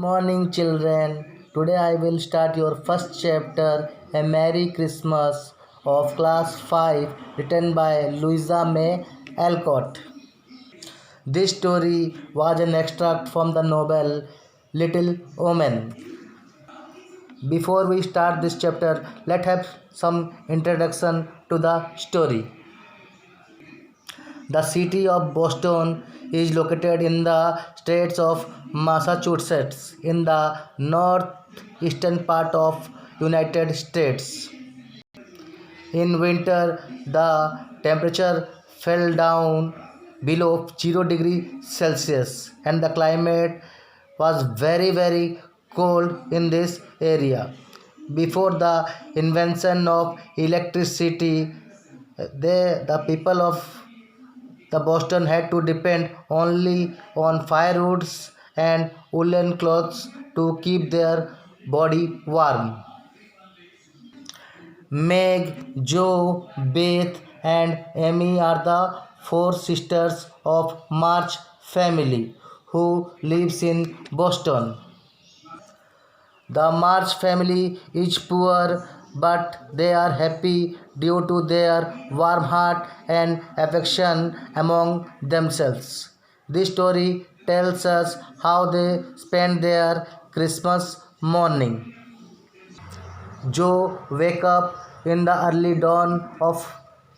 Morning, children. Today I will start your first chapter, A Merry Christmas, of Class 5, written by Louisa May Alcott. This story was an extract from the novel Little Omen. Before we start this chapter, let's have some introduction to the story. The city of Boston is located in the states of Massachusetts in the northeastern part of United States. In winter, the temperature fell down below 0 degree Celsius and the climate was very cold in this area. Before the invention of electricity, the people of the Boston had to depend only on firewoods and woolen clothes to keep their body warm. Meg, Jo, Beth, and Amy are the four sisters of March family who lives in Boston. The March family is poor but they are happy due to their warm heart and affection among themselves. This story tells us how they spend their Christmas morning. Joe woke up in the early dawn of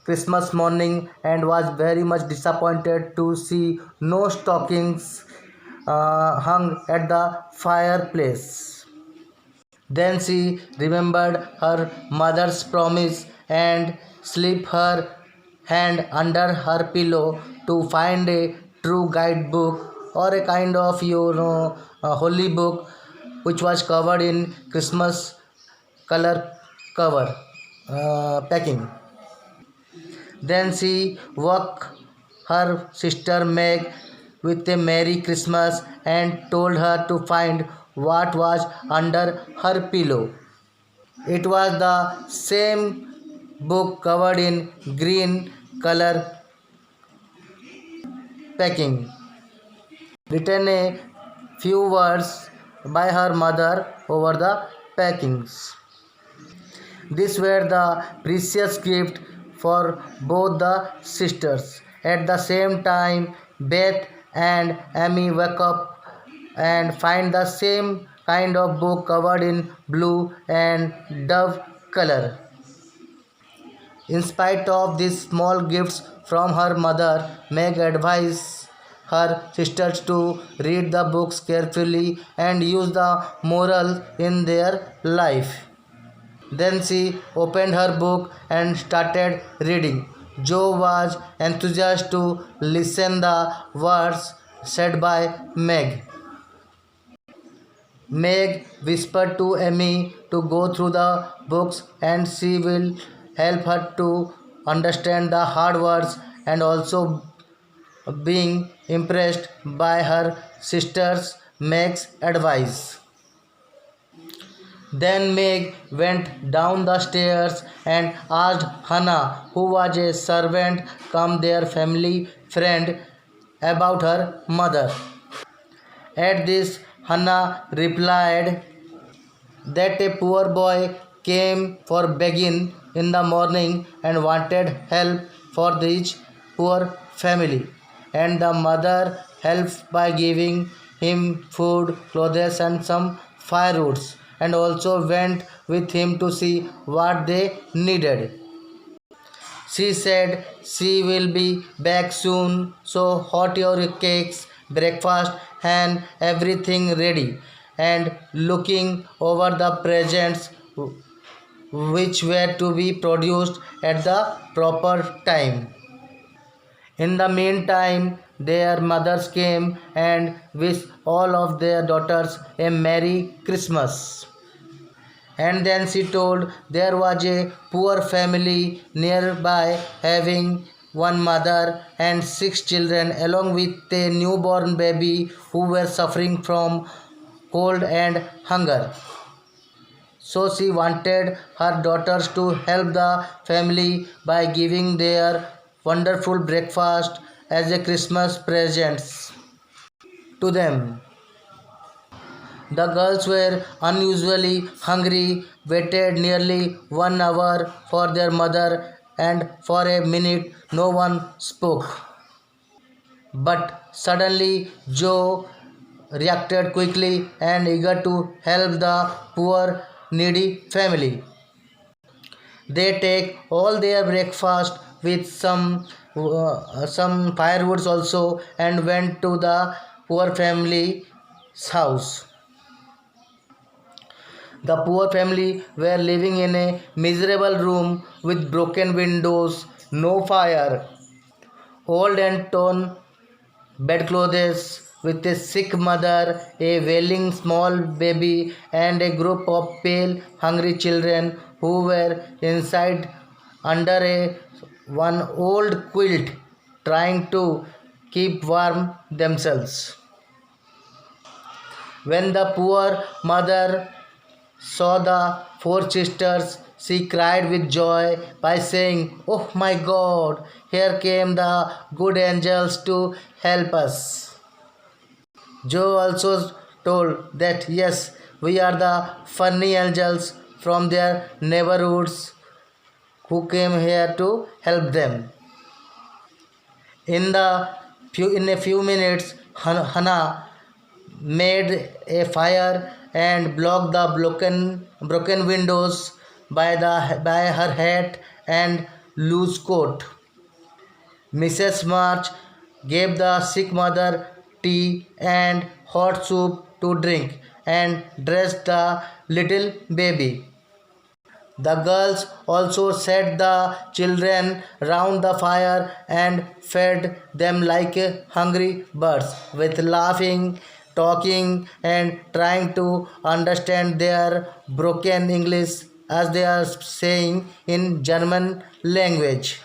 Christmas morning and was very much disappointed to see no stockings hung at the fireplace. Then she remembered her mother's promise and slipped her hand under her pillow to find a true guidebook or a kind of a holy book which was covered in Christmas color cover packing. Then she woke her sister Meg with a Merry Christmas and told her to find what was under her pillow. It was the same book covered in green color packing, written a few words by her mother over the packings. These were the precious gift for both the sisters. At the same time, Beth and Amy wake up and find the same kind of book covered in blue and dove color. In spite of these small gifts from her mother, Meg advised her sisters to read the books carefully and use the moral in their life. Then she opened her book and started reading. Joe was enthusiastic to listen the words said by Meg. Meg whispered to Amy to go through the books and she will help her to understand the hard words and also being impressed by her sister's Meg's advice. Then Meg went down the stairs and asked Hannah, who was a servant come their family friend, about her mother. At this, Hannah replied that a poor boy came for begging in the morning and wanted help for this poor family, and the mother helped by giving him food, clothes, and some firewoods, and also went with him to see what they needed. She said she will be back soon, so hot your cakes, breakfast, and everything ready. And looking over the presents which were to be produced at the proper time. In the meantime, their mothers came and wished all of their daughters a Merry Christmas. And then she told there was a poor family nearby having one mother and six children along with a newborn baby who were suffering from cold and hunger. So she wanted her daughters to help the family by giving their wonderful breakfast as a Christmas presents to them. The girls were unusually hungry, waited nearly 1 hour for their mother, and for a minute no one spoke. But suddenly Joe reacted quickly and eager to help the poor needy family. They take all their breakfast with some firewoods also and went to the poor family's house. The poor family were living in a miserable room with broken windows, no fire, old and torn bedclothes, with a sick mother, a wailing small baby, and a group of pale, hungry children who were inside under one old quilt, trying to keep warm themselves. When the poor mother saw the four sisters, she cried with joy by saying, "Oh my God, here came the good angels to help us." Joe also told that yes, we are the funny angels from their neighborhoods who came here to help them. In a few minutes, Hannah made a fire and blocked the broken windows by her hat and loose coat. Mrs. March gave the sick mother tea and hot soup to drink and dressed the little baby. The girls also set the children round the fire and fed them like hungry birds, with laughing, talking, and trying to understand their broken English as they are saying in German language.